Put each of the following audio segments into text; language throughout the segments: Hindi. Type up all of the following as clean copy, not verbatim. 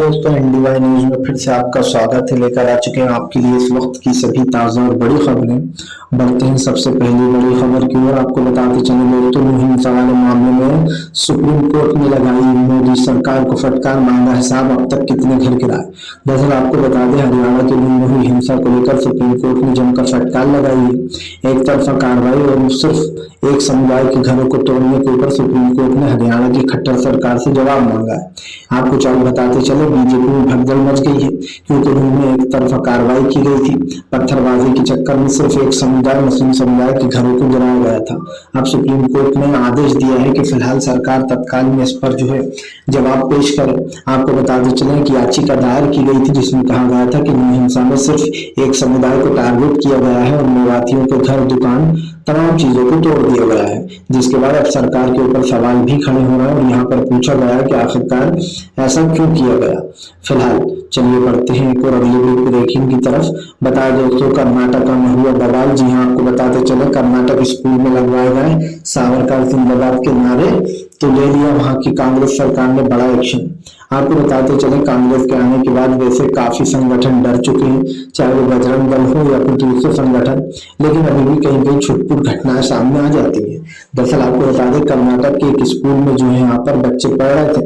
दोस्तों, एनडीवाई न्यूज में फिर से आपका स्वागत है। लेकर आ चुके हैं आपके लिए इस वक्त की सभी ताजा और बड़ी खबरें। बढ़ते हैं सबसे पहली बड़ी खबर की ओर। आपको बताते चले दोस्तों, हिंसा वाले मामले में सुप्रीम कोर्ट ने लगाई मोदी सरकार को फटकार, मांगा हिसाब अब तक कितने घर गिराए। दरअसल आपको बता दें, हरियाणा के लूम में हुई हिंसा को लेकर सुप्रीम कोर्ट ने जमकर फटकार लगाई है। एक तरफा कार्रवाई और सिर्फ एक समुदाय के घरों को तोड़ने के ऊपर सुप्रीम कोर्ट ने हरियाणा की खट्टर सरकार से जवाब मांगा है। आपको चाल बताते चले, बीजेपी में भगदड़ मच गई है क्योंकि उन्होंने एक तरफा कार्रवाई की गई थी। पत्थरबाजी के चक्कर में सिर्फ एक समुदाय, मुस्लिम समुदाय के घरों को गिराया गया था। अब सुप्रीम कोर्ट ने आदेश दिया है कि फिलहाल सरकार तत्काल में इस पर जो है जवाब पेश करे। आपको बताते चले कि याचिका दायर की गई थी जिसमें कहा गया था कि हिंसा में सिर्फ एक समुदाय को टारगेट किया गया है और मेवातियों के घर, दुकान, तमाम चीजों को तोड़ दिया गया है। जिसके बाद अब सरकार के ऊपर सवाल भी खड़े हो रहे हैं और यहाँ पर पूछा गया कि आखिरकार ऐसा क्यों किया गया। फिलहाल चलिए बढ़ते हैं एक और अगली ब्रेकिंग की तरफ। बता दें दोस्तों, कर्नाटक में हुआ बवाल। जी हाँ, आपको बताते चले, कर्नाटक स्कूल में लगवाए गए सावरकर जिंदाबाद के नारे तो ले लिया वहां की कांग्रेस सरकार ने बड़ा एक्शन। आपको बताते चले, कांग्रेस के आने के बाद वैसे काफी संगठन डर चुके हैं, चाहे वो बजरंग दल हो या फिर दूसरे संगठन, लेकिन अभी भी कहीं कहीं छुटपुट घटनाएं सामने आ जाती है। दरअसल आपको बता दें, कर्नाटक के एक स्कूल में जो है यहाँ पर बच्चे पढ़ रहे थे।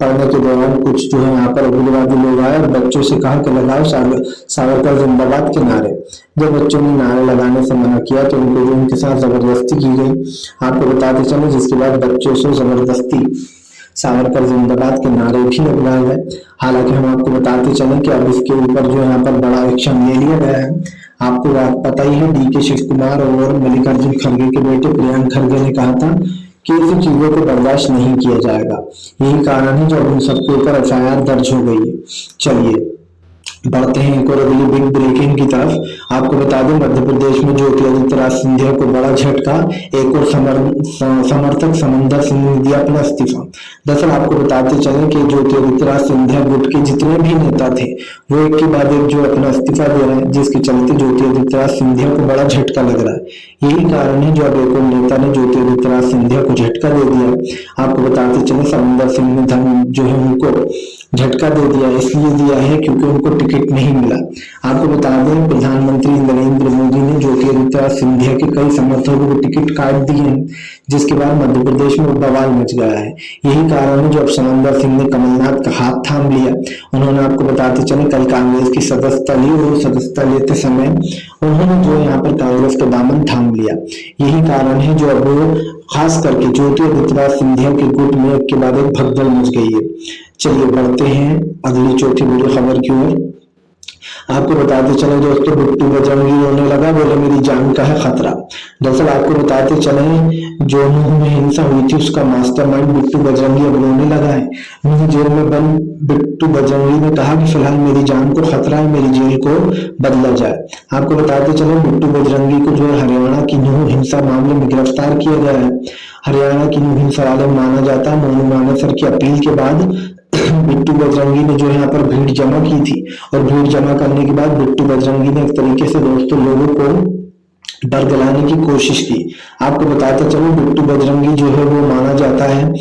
पढ़ने के दौरान कुछ जो है यहाँ पर उग्रवादी लोग आए और बच्चों से कहा कि लगाओ सावरकर जिंदाबाद के नारे। जब बच्चों ने नारे लगाने से मना किया तो उनको जो उनके साथ जबरदस्ती की गई। आपको बताते चले, जिसके बाद बच्चों से जबरदस्ती सावरकर जिंदाबाद के नारे भी लगवाए गए। हालांकि हम आपको बताते चले कि अब इसके ऊपर जो यहाँ पर बड़ा एक्शन ले लिया गया है। आपको बात पता ही है, डीके शिव कुमार और मल्लिकार्जुन खड़गे के बेटे प्रियंक खड़गे ने कहा था कि ऐसी चीजों को बर्दाश्त नहीं किया जाएगा। यही कारण है जब उन सबके ऊपर एफआईआर दर्ज हो गई है। चलिए बढ़ते हैं एक और अगली बिग ब्रेकिंग की तरफ। आपको बता दें, मध्य प्रदेश में ज्योतिरादित्य सिंधिया को बड़ा झटका। एक और समर्थक समंदर सिंह ने दिया अपना इस्तीफा। दरअसल आपको बताते चले कि ज्योतिरादित्य सिंधिया गुट के जितने भी नेता थे वो एक के बाद एक जो अपना इस्तीफा दे रहे हैं, जिसके चलते ज्योतिरादित्य सिंधिया को बड़ा झटका लग रहा है। यही कारण है जो अब एक और नेता ने ज्योतिरादित्य सिंधिया को झटका दे दिया। आपको बताते चले, समंदर सिंह ने जो है उनको झटका दे दिया, इसलिए दिया है क्योंकि उनको टिकट नहीं मिला। आपको बता दें, प्रधानमंत्री नरेंद्र मोदी ने ज्योतिरादित्य सिंधिया के कई समर्थकों को टिकट काट दिए हैं, जिसके बाद मध्य प्रदेश में बवाल मच गया है। यही कारण है जो अब समंदर सिंह ने कमलनाथ का हाथ थाम लिया। उन्होंने, आपको बताते चले, कल कांग्रेस की सदस्यता ली और सदस्यता लेते समय उन्होंने जो यहाँ पर कांग्रेस का दामन थाम लिया। यही कारण है जो अब खास करके ज्योतिरादित्य सिंधिया के गुट में एक के बाद एक भगदड़ मच गई है। चलिए बढ़ते हैं अगली चौथी बड़ी खबर की ओर। आपको बताते चले दोस्तों, बिट्टू बजरंगी रोने लगा, बोले मेरी जान का है खतरा। दरअसल आपको बताते चले, जो नूह में हिंसा हुई थी उसका मास्टरमाइंड बिट्टू बजरंगी अब रोने लगा है। नूह जेल में बंद बिट्टू बजरंगी ने कहा कि फिलहाल मेरी जान को खतरा है, मेरी जेल को बदला जाए। आपको बताते चले, बिट्टू बजरंगी को जो हरियाणा की नूह हिंसा मामले में गिरफ्तार किया गया है। हरियाणा की नूह हिंसा वाले माना जाता है, मोनू मानेसर की अपील के बाद बिट्टू बजरंगी ने जो यहाँ पर भीड़ जमा की थी और भीड़ जमा करने के बाद बिट्टू बजरंगी ने एक तरीके से दोस्तों लोगों को डर दिलाने की कोशिश की। आपको बताते चलो, बिट्टू बजरंगी जो है वो माना जाता है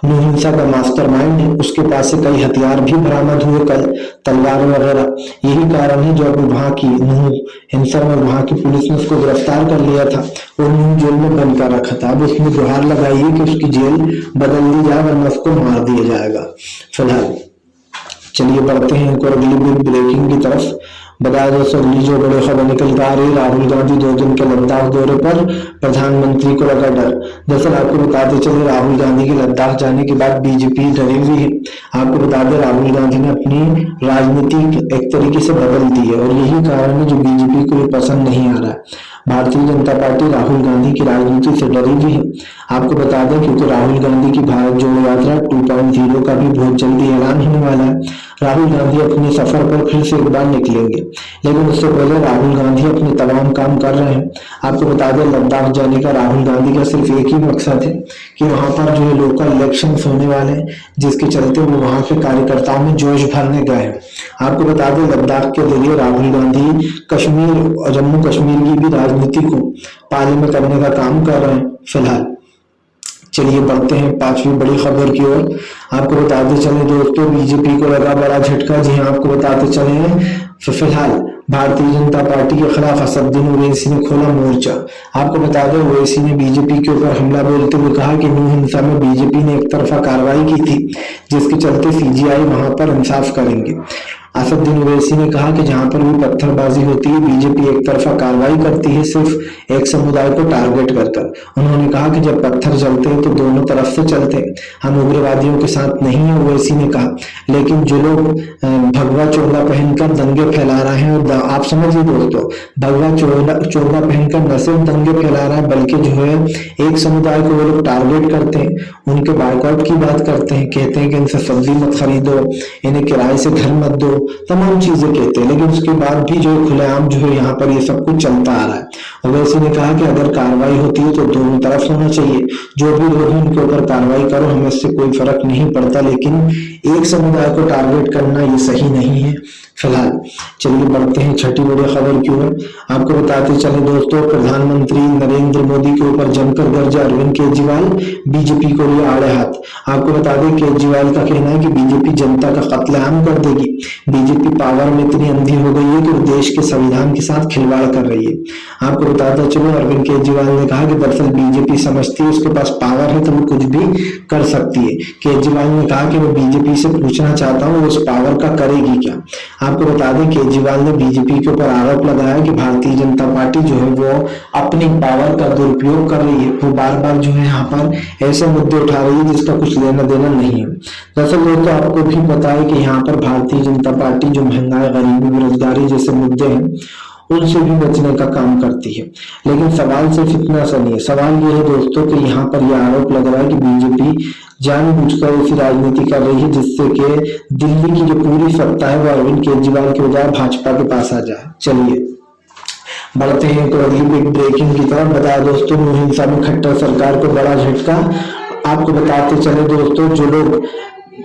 नूह हिंसा का मास्टरमाइंड है। उसके पास से कई हथियार भी बरामद हुए, कई तलवार वगैरह। यही कारण है जो अब वहां की नूह हिंसा में वहां की पुलिस ने उसको गिरफ्तार कर लिया था और नूह जेल में बंद कर रखा था। अब उसने गुहार लगाई है कि उसकी जेल बदल दी जाए वरना उसको मार दिया जाएगा। फिलहाल चलिए बढ़ते हैं एक और अगली बिग ब्रेकिंग की तरफ। बताया दोस्तों, अगली जो बड़ी खबर निकल कर आ रही है, राहुल गांधी 2 दिन के लद्दाख दौरे पर, प्रधानमंत्री को लगा डर। दरअसल आपको बताते चले, राहुल गांधी के लद्दाख जाने के बाद बीजेपी डरी हुई है। आपको बता दें, राहुल गांधी ने अपनी राजनीति एक तरीके से बदल दी है और यही कारण है जो बीजेपी को पसंद नहीं आ रहा है। भारतीय जनता पार्टी राहुल गांधी की राजनीति से डरी हुई है। आपको बता दें, क्योंकि राहुल गांधी की भारत जोड़ो यात्रा 2.0 का भी बहुत जल्दी ऐलान होने वाला है। राहुल गांधी अपने सफर पर फिर से एक बार निकलेंगे, लेकिन उससे पहले राहुल गांधी अपने तमाम काम कर रहे हैं। आपको बता दें, लद्दाख जाने का राहुल गांधी का सिर्फ एक ही मकसद है कि वहां पर जो है लोकल इलेक्शन होने वाले हैं, जिसके चलते वो वहां के कार्यकर्ताओं में जोश भरने गए हैं। आपको बता दें, लद्दाख के जरिए राहुल गांधी कश्मीर और जम्मू कश्मीर की भी राजनीति को पाले में करने का काम कर रहे हैं। फिलहाल चलिए बढ़ते हैं पांचवी बड़ी खबर की ओर। आपको बताते चले दोस्तों, बीजेपी को लगा बड़ा झटका। जी हाँ, आपको बताते चले फिलहाल भारतीय जनता पार्टी के खिलाफ असदुद्दीन ओवैसी ने खोला मोर्चा। आपको बता दें, ओवैसी ने बीजेपी के ऊपर हमला बोलते हुए कहा कि नूह हिंसा में बीजेपी ने एक तरफा कार्रवाई की थी, जिसके चलते सीजीआई वहां पर इंसाफ करेंगे। असदुद्दीन ओवैसी ने कहा कि जहां पर भी पत्थरबाजी होती है, बीजेपी एक तरफा कार्रवाई करती है, सिर्फ एक समुदाय को टारगेट कर। उन्होंने कहा कि जब पत्थर चलते हैं तो दोनों तरफ से चलते हैं, हम उग्रवादियों के साथ नहीं है, ओवैसी ने कहा। लेकिन जो लोग भगवा चोला पहनकर दंगे फैला रहे हैं, और आप समझिए दोस्तों, भगवा चोला पहनकर न सिर्फ दंगे फैला रहा है, बल्कि जो है एक समुदाय को वो लोग टारगेट करते हैं, उनके बायकॉट की बात करते हैं, कहते हैं कि इनसे सब्जी मत खरीदो, इन्हें किराए से घर मत दो, तमाम चीजें कहते हैं। लेकिन उसके बाद भी जो खुलेआम जो है यहाँ पर ये सब कुछ चलता आ रहा है। ओवैसी ने कहा कि अगर कार्रवाई होती है तो दोनों तरफ होना चाहिए, जो भी लोग हैं उनके ऊपर कार्रवाई करो, हमें इससे कोई फर्क नहीं पड़ता, लेकिन एक समुदाय को टारगेट करना ये सही नहीं है। फिलहाल चलिए बढ़ते हैं छठी बड़ी खबर की ओर। आपको बताते चले दोस्तों, प्रधानमंत्री नरेंद्र मोदी के ऊपर जमकर गरजे अरविंद केजरीवाल, बीजेपी को लिए आड़े हाथ। आपको बता दें, केजरीवाल का कहना है कि बीजेपी जनता का कत्लेआम कर देगी। बीजेपी पावर में इतनी अंधी हो गई है कि वो देश के संविधान के साथ खिलवाड़ कर रही है। आपको बताते चलो, अरविंद केजरीवाल ने कहा कि दरअसल बीजेपी समझती है उसके पास पावर है तो वो कुछ भी कर सकती है। केजरीवाल ने कहा कि मैं बीजेपी से पूछना चाहता हूँ उस पावर का करेगी क्या। आपको बता दें, केजरीवाल ने बीजेपी के ऊपर आरोप लगाया कि भारतीय जनता पार्टी जो है वो अपनी पावर का दुरुपयोग कर रही है। वो बार बार जो है यहाँ पर ऐसे मुद्दे उठा रही है जिसका कुछ लेना देना नहीं है। दरअसल दोस्तों, आपको भी पता है कि यहाँ पर भारतीय जनता पार्टी जो महंगाई, गरीबी, बेरोजगारी जैसे मुद्दे हैं उनसे भी बचने का काम करती है। लेकिन सवाल सिर्फ इतना सा नहीं है, सवाल ये है दोस्तों कि यहाँ पर यह आरोप लग रहा है कि बीजेपी जानबूझकर ऐसी राजनीति कर रही है जिससे कि दिल्ली की जो पूरी सत्ता है वो अरविंद केजरीवाल के बजाय भाजपा के पास आ जाए। चलिए बढ़ते हैं एक अगली बिग ब्रेकिंग की तरफ। बता दोस्तों, नूह हिंसा में खट्टर सरकार को बड़ा झटका। आपको बताते चले दोस्तों, जो लोग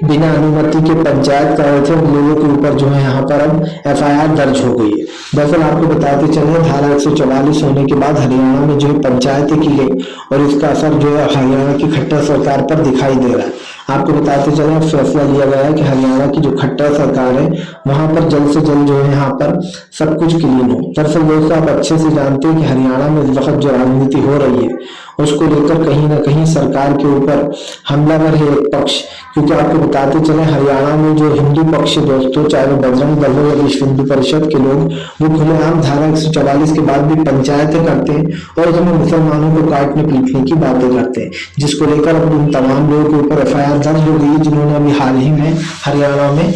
बिना अनुमति के पंचायत कर रहे थे उन लोगों के ऊपर जो है यहाँ पर अब एफआईआर दर्ज हो गई है। दरअसल आपको बताते चले, धारा 144 होने के बाद हरियाणा में जो है पंचायतें की गई और इसका असर जो है हरियाणा की खट्टर सरकार पर दिखाई दे रहा है। आपको बताते चले, फैसला लिया गया है कि हरियाणा की जो खट्टर सरकार है वहां पर जल्द से जल्द जो है यहाँ पर सब कुछ क्लीन हो। दरअसल दोस्तों, आप अच्छे से जानते हैं कि हरियाणा में इस वक्त जो राजनीति हो रही है उसको लेकर कहीं ना कहीं सरकार के ऊपर हमलावर है एक पक्ष। क्योंकि आपको बताते चले, हरियाणा में जो हिंदू पक्ष है दोस्तों, चाहे वो बजरंग दल हो या विश्व हिंदू परिषद के लोग, वो खुलेआम धारा 144 के बाद भी पंचायतें करते हैं और उसमें मुसलमानों को काटने पीटने की बातें करते हैं, जिसको लेकर अब उन तमाम लोगों के ऊपर एफआईआर दर्ज हो गई जिन्होंने अभी हाल ही में हरियाणा में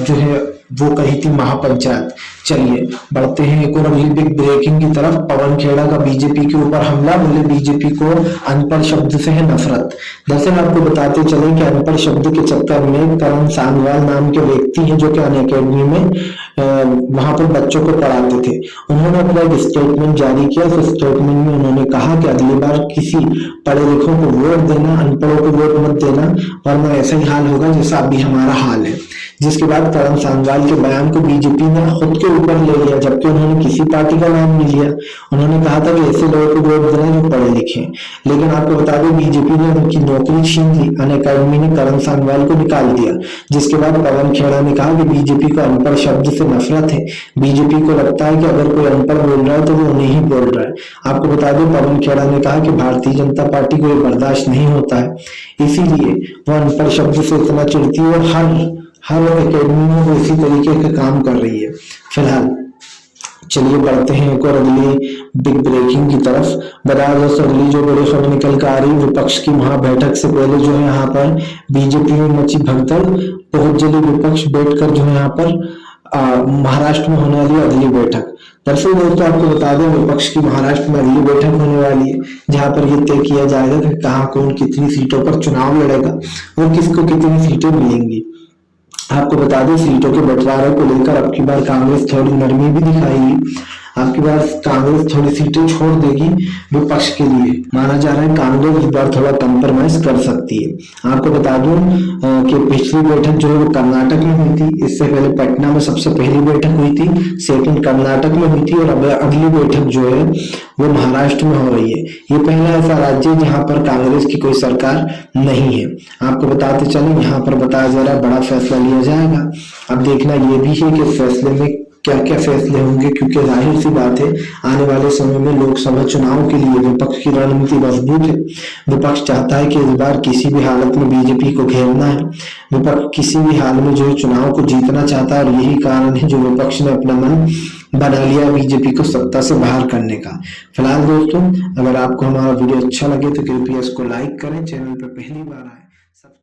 जो है वो कही थी महापंचायत। चलिए बढ़ते हैं एक और अगली बिग ब्रेकिंग की तरफ। पवन खेड़ा का बीजेपी के ऊपर हमला, बोले बीजेपी को अनपढ़ शब्द से है नफरत। दरअसल आपको बताते चले कि अनपढ़ शब्द के चक्कर में करण सांगवाल नाम के व्यक्ति हैं जो कि अनअकैडमी में वहां पर बच्चों को पढ़ाते थे। उन्होंने अपना एक स्टेटमेंट जारी किया। उस स्टेटमेंट में उन्होंने कहा कि अगली बार किसी पढ़े लिखों को वोट देना, अनपढ़ों को वोट मत देना, वरना ऐसा ही हाल होगा जैसा अभी हमारा हाल है। जिसके बाद करण सांगवाल के बयान को बीजेपी ने खुद के ऊपर ले लिया, जबकि उन्होंने किसी पार्टी का नाम नहीं लिया। उन्होंने कहा था कि ऐसे लोगों को वोट देना जो पढ़े लिखे। लेकिन आपको बता दें, बीजेपी ने उनकी नौकरी छीन ली, अनअकैडमी ने करण सांगवाल को निकाल दिया। जिसके बाद पवन खेड़ा ने कहा कि बीजेपी को अनपढ़ शब्द से नफरत है। बीजेपी को लगता है कि अगर कोई अनपढ़ बोल रहा है तो वो नहीं बोल रहा है। आपको बता दें, पवन खेड़ा ने कहा कि भारतीय जनता पार्टी को ये बर्दाश्त नहीं होता है, इसीलिए वो अनपढ़ शब्द से इतना चिढ़ती है और हर एकेडमी में वो इसी तरीके का काम कर रही है। फिलहाल चलिए बढ़ते हैं एक और अगली बिग ब्रेकिंग की तरफ। बता दोस्तों, अगली जो बड़ी खबर निकल कर आ रही, विपक्ष की महाबैठक से पहले जो है यहाँ पर बीजेपी में मची भगदड़, बहुत जल्दी विपक्ष बैठकर जो है यहाँ पर महाराष्ट्र में होने वाली अगली बैठक। दरअसल दोस्तों, आपको बता दें, विपक्ष की महाराष्ट्र में अगली बैठक होने वाली है जहां पर यह तय किया जाएगा कि कहाँ कौन कितनी सीटों पर चुनाव लड़ेगा और किसको कितनी सीटें मिलेंगी। आपको बता दें, सीटों के बंटवारे को लेकर अब की बार कांग्रेस थोड़ी नरमी भी दिखाएगी। आपकी बार कांग्रेस थोड़ी सीटें छोड़ देगी विपक्ष के लिए। माना जा रहा है कांग्रेस इस बार थोड़ा कंप्रोमाइज कर सकती है। आपको बता दूं कि पिछली बैठक जो है वो कर्नाटक में हुई थी, इससे पहले पटना में सबसे पहली बैठक हुई थी, सेकंड कर्नाटक में हुई थी और अब अगली बैठक जो है वो महाराष्ट्र में हो रही है। ये पहला ऐसा राज्य है जहां पर कांग्रेस की कोई सरकार नहीं है। आपको बताते चले यहाँ पर बताया जा रहा है बड़ा फैसला लिया जाएगा। अब देखना ये भी है कि फैसले में क्या क्या फैसले होंगे, क्योंकि जाहिर सी बात है आने वाले समय में लोकसभा चुनाव के लिए विपक्ष की रणनीति मजबूत है। विपक्ष चाहता है कि इस बार किसी भी हालत में बीजेपी को घेरना है। विपक्ष किसी भी हाल में जो है चुनाव को जीतना चाहता है और यही कारण है जो विपक्ष ने अपना मन बना लिया बीजेपी को सत्ता से बाहर करने का। फिलहाल दोस्तों, अगर आपको हमारा वीडियो अच्छा लगे तो कृपया इसको लाइक करें, चैनल पर पहली बार आए